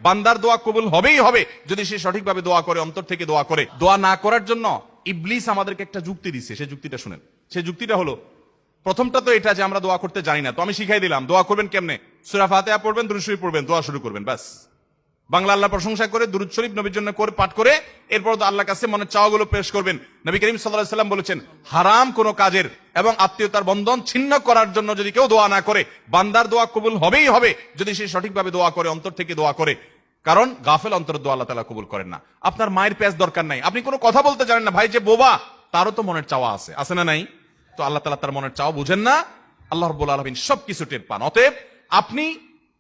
বান্দার দোয়া কবুল হবেই হবে যদি সে সঠিকভাবে দোয়া করে, অন্তর থেকে দোয়া করে। দোয়া না করার জন্য ইবলিস আমাদেরকে একটা যুক্তি দিচ্ছে, সেই যুক্তিটা শুনেন। সেই যুক্তিটা হলো, প্রথমটা তো এটা যে আমরা দোয়া করতে জানি না, তো আমি শিখাই দিলাম দোয়া করবেন কেমনে। সূরা ফাতিহা পড়বেন, দুরূদ শরীফ পড়বেন, দোয়া শুরু করবেন, ব্যাস। বাংলা আল্লাহ প্রশংসা করে দুরূদ শরীফ নবীর জন্য করে পাঠ করে এরপর তো আল্লাহর কাছে মনের চাওয়াগুলো পেশ করবেন। নবী করিম সাল্লাল্লাহু আলাইহি সাল্লাম বলেছেন, হারাম কোনো কাজের এবং আত্মীয়তার বন্ধন ছিন্ন করার জন্য যদি কেউ দোয়া না করে, বান্দার দোয়া কবুল হবেই হবে যদি সে সঠিকভাবে দোয়া করে, অন্তর থেকে দোয়া করে। কারণ গাফেল অন্তরের দোয়া আল্লাহ তাআলা কবুল করেন না। আপনার মায়ের পেঁয়াজ দরকার নাই, আপনি কোনো কথা বলতে জানেন না, ভাই যে বোবা, তারও তো মনের চাওয়া আছে, আছে না নাই? তো আল্লাহ তাআলা তার মনের চাওয়া বুঝেন না? আল্লাহ রাব্বুল আলামিন সবকিছু টের পান। অতএব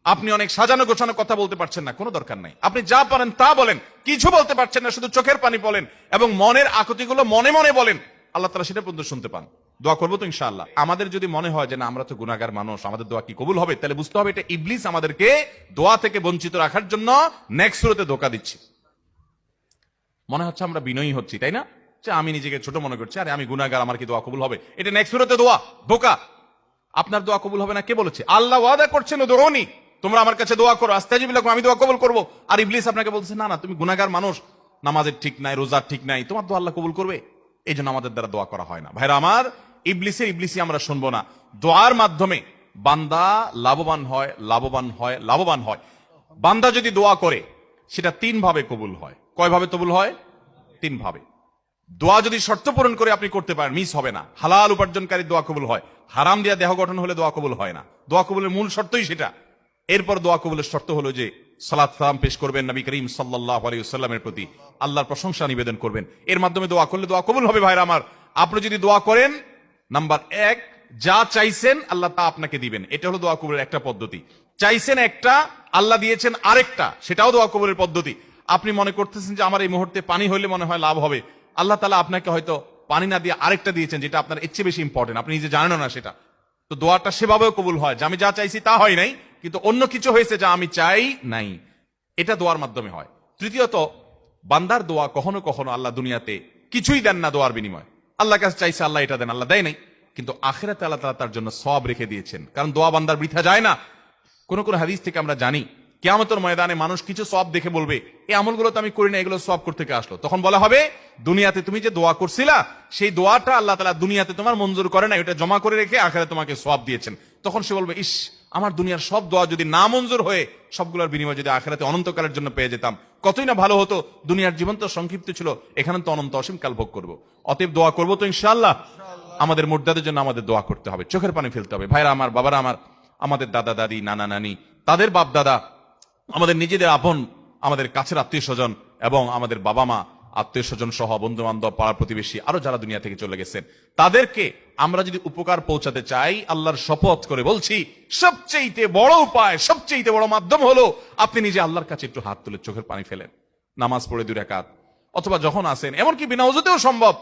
আপনি অনেক সাজানো গোছানো কথা বলতে পারছেন না, কোনো দরকার নাই। আপনি যা পারেন তা বলেন, কিছু বলতে পারছেন না, শুধু চোখের পানি বলেন এবং মনের আকুতিগুলো মনে মনে বলেন, আল্লাহ তাআলা সেটা পর্যন্ত শুনতে পান। দোয়া করবো তো ইনশাআল্লাহ। আমাদের যদি মনে হয় যে না আমরা তো গুনাহগার মানুষ, আমাদের দোয়া কি কবুল হবে, তাহলে বুঝতে হবে এটা ইবলিস আমাদেরকে দোয়া থেকে বঞ্চিত রাখার জন্য নেক্সট সুরতে ধোঁকা দিচ্ছে। মনে হচ্ছে আমরা বিনয়ী হচ্ছি, তাই না? যে আমি নিজেকে ছোট মনে করছি, আরে আমি গুনাহগার, আমার কি দোয়া কবুল হবে? এটা নেক্সট সুরতে দোয়া, ধোঁকা। আপনার দোয়া কবুল হবে না কে বলেছে? আল্লাহ ওয়াদা করছেন, উদউনি, তোমরা আমার কাছে দোয়া করো, আস্তাজিব লাকুম, আমি দোয়া কবুল করবো। আর ইবলিস আপনাকে বলছে না না, তুমি গুনাহগার মানুষ, নামাজের ঠিক নাই, রোজার ঠিক নাই, তোমার দোয়া আল্লাহ কবুল করবে? এই জন্য আমাদের দ্বারা দোয়া করা হয় না। ভাইরা আমার, ইবলিসি আমরা শুনবো না। দোয়ার মাধ্যমে বান্দা লাভবান হয়, লাভবান হয়, লাভবান হয়। বান্দা যদি দোয়া করে সেটা 3 ভাবে কবুল হয়। কয় ভাবে কবুল হয়? 3 ভাবে। দোয়া যদি শর্ত পূরণ করে আপনি করতে পারেন, মিস হবে না। হালাল উপার্জনকারী দোয়া কবুল হয়। হারাম দিয়া দেহ গঠন হলে দোয়া কবুল হয় না। দোয়া কবুলের মূল শর্তই সেটা। এরপর দোয়া কবুলের শর্ত হলো যে সালাত সালাম পেশ করবেন নবী করিম সাল্লাল্লাহু আলাইহি ওয়াসাল্লামের প্রতি, আল্লাহর প্রশংসা নিবেদন করবেন। এর মাধ্যমে দোয়া করলে দোয়া কবুল হবে। ভাইরা আমার, আপনি যদি দোয়া করেন, নাম্বার 1, যা চাইছেন আল্লাহ তা আপনাকে দিবেন। এটা হলো দোয়া কবুলের একটা পদ্ধতি। চাইছেন একটা, আল্লাহ দিয়েছেন আরেকটা, সেটাও দোয়া কবুলের পদ্ধতি। আপনি মনে করতেছেন যে আমার এই মুহূর্তে পানি হইলে মনে হয় লাভ হবে, আল্লাহ তাআলা আপনাকে হয়তো পানি না দিয়ে আরেকটা দিয়েছেন যেটা আপনার এর চেয়ে বেশি ইম্পর্টেন্ট, আপনি নিজে জানেন না সেটা। তো দোয়াটা সেভাবেও কবুল হয় যে আমি যা চাইছি তা হয় নাই, কিন্তু অন্য কিছু হয়েছে যা আমি চাই নাই। এটা দোয়ার মাধ্যমে হয়। তৃতীয়ত, বান্দার দোয়া কখনো কখনো আল্লাহ দুনিয়াতে কিছুই দেন না দোয়ার বিনিময়। আল্লাহর কাছে চাইছে, আল্লাহ এটা দেন, আল্লাহ দেয় নাই, কিন্তু আখিরাতে আল্লাহ তাআলা তার জন্য সওয়াব রেখে দিয়েছেন। কারণ দোয়া বান্দার বৃথা যায় না। কোন কোন হাদিস থেকে আমরা জানি কিয়ামতের ময়দানে মানুষ কিছু সওয়াব দেখে বলবে, এই আমলগুলো তো আমি করি না, এগুলো সওয়াব করতে থেকে আসলো। তখন বলা হবে, দুনিয়াতে তুমি যে দোয়া করছিলা সেই দোয়াটা আল্লাহ তাআলা দুনিয়াতে তোমার মঞ্জুর করে না, এটা জমা করে রেখে আখিরাতে তোমাকে সওয়াব দিয়েছেন। তখন সে বলবে, ইস, আমার দুনিয়ার সব দোয়া যদি না মঞ্জুর হয়ে সবগুলোর বিনিময় যদি আখিরাতে অনন্তকালের জন্য পেয়ে যেতাম, কতই না ভালো হতো। দুনিয়ার জীবন তো সংক্ষিপ্ত ছিল, এখানে তো অনন্ত অসীম কাল ভোগ করবো। অতএব দোয়া করবো তো ইনশাআল্লাহ। আমাদের মুর্দাদের জন্য আমাদের দোয়া করতে হবে, চোখের পানি ফেলতে হবে। ভাইরা আমার, বাবারা আমার, আমাদের দাদা দাদি, নানা নানি, তাদের বাপ দাদা, আমাদের নিজেদের আপন, আমাদের কাছের আত্মীয় স্বজন এবং আমাদের বাবা মা, আত্মীয় স্বজন সহ বন্ধু বান্ধব, পাড়া প্রতিবেশী, আরো যারা দুনিয়া থেকে চলে গেছেন, তাদেরকে আমরা যদি উপকার পৌঁছাতে চাই, আল্লাহর শপথ করে বলছি, সবচেয়ে বড় উপায়, সবচেয়ে বড় মাধ্যম হলো আপনি নিজে আল্লাহর কাছে একটু হাত তুলে চোখের পানি ফেলেন, নামাজ পড়ে 2 রাকাত, অথবা যখন আসেন, এমনকি বিনা ওযুতেও সম্ভব,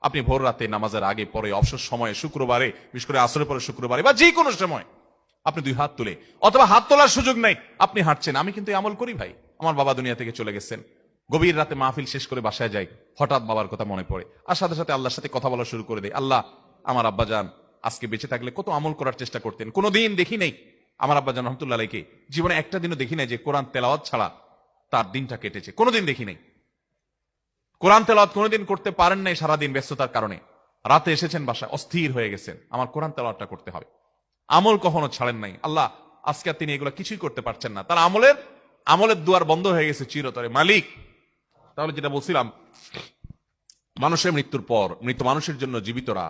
আপনি ভোর রাতে নামাজের আগে পরে, অবসর সময়ে, শুক্রবারে, বিশেষ করে আসরের পরে শুক্রবারে বা যে কোনো সময় আপনি 2 হাত তুলে, অথবা হাত তোলার সুযোগ নেই, আপনি হাঁটছেন। আমি কিন্তু আমল করি ভাই। আমার বাবা দুনিয়া থেকে চলে গেছেন, গভীর রাতে মাহফিল শেষ করে বাসায় যাই, হঠাৎ বাবার কথা মনে পড়ে, আর সাথে সাথে আল্লাহর সাথে কথা বলা শুরু করে দেয়। আল্লাহ, আমার আব্বাজান আজকে বেঁচে থাকলে কত আমল করার চেষ্টা করতেন, কোনোদিন দেখি নেই আমার আব্বাজান রহমতুল্লাহ আলাইহি জীবনে একটা দিনও দেখি নাই যে কোরআন তেলাওয়াত ছাড়া তার দিনটা কেটেছে, কোনোদিন দেখি নাই। কোরআন তেলাওয়াত কোনোদিন করতে পারেন নাই সারাদিন ব্যস্ততার কারণে। রাতে এসেছেন বাসায়, অস্থির হয়ে গেছেন, আমার কোরআন তেলাওয়াতটা করতে হবে। আমল কখনো ছাড়েন নাই। আল্লাহ, আজকে তিনি এগুলো কিছুই করতে পারছেন না, তার আমলের দুয়ার বন্ধ হয়ে গেছে চিরতরে। মালিক, তাহলে যেটা বলছিলাম, মানুষের মৃত্যুর পর মৃত মানুষের জন্য জীবিতরা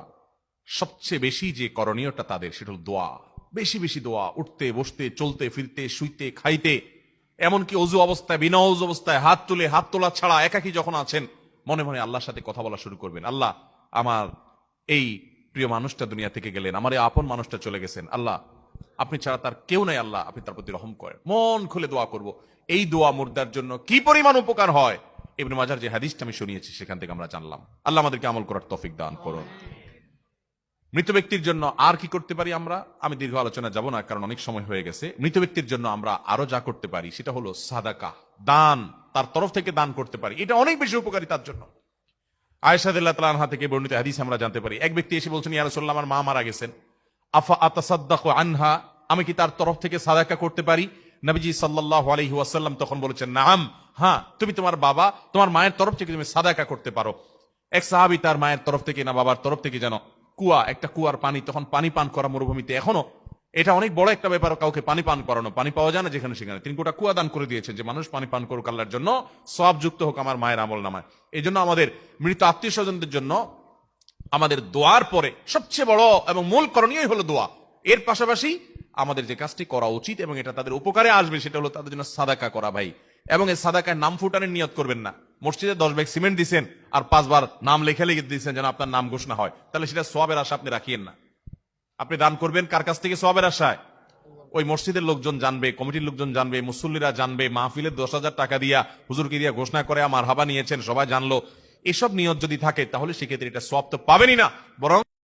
সবচেয়ে বেশি যে করণীয়টা তাদের, সেটা হল দোয়া। বেশি বেশি দোয়া, উঠতে বসতে, চলতে ফিরতে, শুইতে খাইতে, এমনকি অজু অবস্থায়, বিনা অজু অবস্থায় হাত তুলে, হাত তোলা ছাড়া একাকী যখন আছেন, মনে মনে আল্লাহর সাথে কথা বলা শুরু করবেন। আল্লাহ, আমার এই প্রিয় মানুষটা দুনিয়া থেকে গেলেন, আমার এই আপন মানুষটা চলে গেছেন, আল্লাহ আপনি ছাড়া তার কেউ নাই, আল্লাহ আপনি তার প্রতি রহম করেন। মন খুলে দোয়া করব। এই দোয়া মুর্দার জন্য কি পরিমাণ উপকার হয়, ইবনে মাজার যে হাদিসটা আমি শুনিয়েছি সেখান থেকে আমরা জানলাম। আল্লাহ আমাদেরকে আমল করার তৌফিক দান করুন। মৃত ব্যক্তির জন্য আর কি করতে পারি আমরা, আমি দীর্ঘ আলোচনা যাব না কারণ অনেক সময় হয়ে গেছে। মৃত ব্যক্তির জন্য আমরা আরো যা করতে পারি সেটা হলো সাদাকা, দান, তার তরফ থেকে দান করতে পারি, এটা অনেক বেশি উপকারী তার জন্য। আয়েশা রাদিয়াল্লাহু তাআলা আনহা থেকে বর্ণিত হাদিসে আমরা জানতে পারি, এক ব্যক্তি এসে বলছেন, ইয়া রাসূলুল্লাহ, আমার মা মারা গেছেন, আফা আতাসাদ্দাকু আনহা, আমি কি তার তরফ থেকে সাদাকা করতে পারি? নবীজি সাল্লাল্লাহু আলাইহি ওয়াসাল্লাম তখন বলেছেন, নাম, হ্যাঁ, তুমি তোমার বাবা, তোমার মায়ের তরফ থেকে তুমি সাদাকা করতে পারো। এক সাহাবী তার মায়ের তরফ থেকে না বাবার তরফ থেকে যেন একটা কুয়ার পানি, তখন পানি পান করা মরুভূমিতে, এখনো এটা অনেক বড় একটা ব্যাপার, কাউকে পানি পান করানো, পানি পাওয়া যায় না যেখানে সেখানে, তিনি গোটা কুয়া দান করে দিয়েছেন যে মানুষ পানি পান করুক আল্লাহর জন্য, সওয়াব যুক্ত হোক আমার মায়ের আমল নামায়। এই জন্য আমাদের মৃত আত্মীয় স্বজনদের জন্য আমাদের দোয়ার পরে সবচেয়ে বড় এবং মূল করণীয় হলো দোয়া। এর পাশাপাশি আমাদের যে কাজটি করা উচিত এবং এটা তাদের উপকারে আসবে, সেটা হলো তাদের জন্য সাদাকা করা ভাই। এবং এই সাদাকায় নাম ফুটানোর নিয়ত করবেন না। মসজিদে 10 ব্যাগ সিমেন্ট দিচ্ছেন আর 5 বার নাম লেখা লিখে দিচ্ছেন যেন আপনার নাম ঘোষণা হয়, তাহলে সেটা সওয়াবের আশা আপনি রাখিয়েন না। আপনি দান করবেন কার কাছ থেকে? সওয়াবের আশায়। ওই মসজিদের লোকজন জানবে, কমিটির লোকজন জানবে, মুসল্লিরা জানবে, মাহফিলের 10,000 টাকা দিয়া হুজুরকে দিয়া ঘোষণা করে আমার হাবা নিয়েছেন, সবাই জানলো, এসব নিয়ত যদি থাকে তাহলে সেক্ষেত্রে এটা সওয়াব তো পাবেনই না, বরং